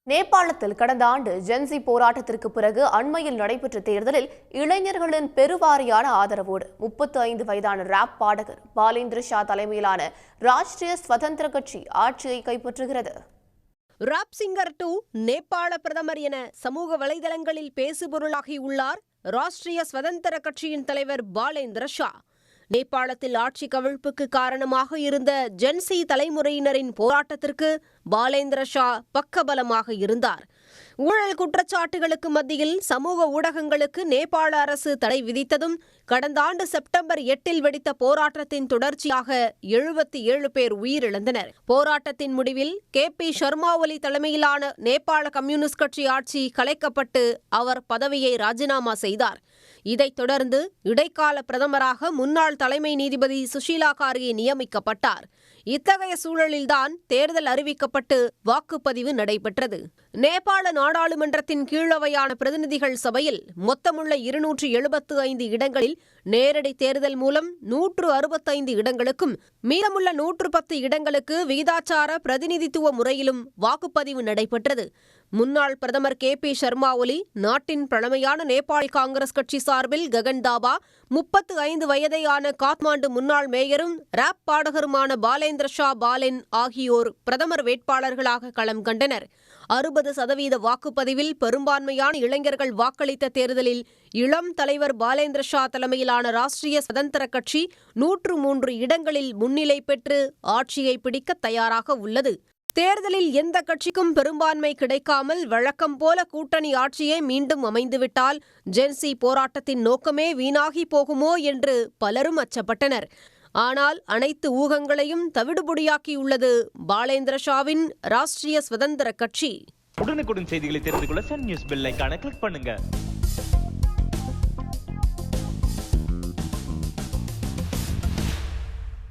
நேபாளத்தில் கடந்த ஆண்டு ஜென்சி போராட்டத்திற்கு பிறகு அண்மையில் நடைபெற்ற தேர்தலில் இளைஞர்களின் பெருவாரியான ஆதரவோடு 35 வயதான ராப் பாடகர் பாலேந்திர ஷா தலைமையிலான ராஷ்டிரிய ஸ்வதந்திர கட்சி ஆட்சியை கைப்பற்றுகிறது. ராப் சிங்கர் 2 நேபாள பிரதமர் என சமூக வலைதளங்களில் பேசுபொருளாகியுள்ளார் ராஷ்டிரிய ஸ்வதந்திர கட்சியின் தலைவர் பாலேந்திர ஷா. நேபாளத்தில் ஆட்சி கவிழ்ப்புக்கு காரணமாக இருந்த ஜென்சி தலைமுறையினரின் போராட்டத்திற்கு பாலேந்திர ஷா பக்கபலமாக இருந்தார். ஊழல் குற்றச்சாட்டுகளுக்கு மத்தியில் சமூக ஊடகங்களுக்கு நேபாள அரசு தடை விதித்ததும் கடந்த ஆண்டு செப்டம்பர் 8 வெடித்த போராட்டத்தின் தொடர்ச்சியாக 77 பேர் உயிரிழந்தனர். போராட்டத்தின் முடிவில் KP சர்மா ஒலி தலைமையிலான நேபாள கம்யூனிஸ்ட் கட்சி ஆட்சி கலைக்கப்பட்டு அவர் பதவியை ராஜினாமா செய்தார். இதைத் தொடர்ந்து இடைக்கால பிரதமராக முன்னாள் தலைமை நீதிபதி சுஷீலா கார்கே நியமிக்கப்பட்டார். இத்தகைய சூழலில்தான் தேர்தல் அறிவிக்கப்பட்டு வாக்குப்பதிவு நடைபெற்றது. நேபாள நாடாளுமன்றத்தின் கீழவையான பிரதிநிதிகள் சபையில் மொத்தமுள்ள 275 இடங்களில் நேரடி தேர்தல் மூலம் 165 இடங்களுக்கும் மீதமுள்ள 110 இடங்களுக்கு விகிதாச்சார பிரதிநிதித்துவ முறையிலும் வாக்குப்பதிவு நடைபெற்றது. முன்னாள் பிரதமர் KP சர்மா ஒலி, நாட்டின் பழமையான நேபாளி காங்கிரஸ் கட்சி சார்பில் ககன் தாபா, 35 வயதையான காத்மாண்டு முன்னாள் மேயரும் ராப் பாடகருமான பாலேந்திர ஷா பாலென் ஆகியோர் பிரதமர் வேட்பாளர்களாக களம் கண்டனர். 60% வாக்குப்பதிவில் பெரும்பான்மையான இளைஞர்கள் வாக்களித்த தேர்தலில் இளம் தலைவர் பாலேந்திர ஷா தலைமையிலான ராஷ்டிரிய ஸ்வதந்திர கட்சி 103 இடங்களில் முன்னிலை பெற்று ஆட்சியை பிடிக்க தயாராக உள்ளது. தேர்தலில் எந்த கட்சிக்கும் பெரும்பான்மை கிடைக்காமல் வழக்கம் போல கூட்டணி ஆட்சியே மீண்டும் அமைந்துவிட்டால் ஜென்சி போராட்டத்தின் நோக்கமே வீணாகி போகுமோ என்று பலரும் அச்சப்பட்டனர். ஆனால் அனைத்து ஊகங்களையும் தவிடுபொடியாக்கியுள்ளது பாலேந்திர ஷாவின் ராஷ்டிரிய ஸ்வதந்திர கட்சி. உடனுக்குடன் செய்திகளை தெரிந்து கொள்ள சன் நியூஸ் பெல் ஐகானை கிளிக் பண்ணுங்க.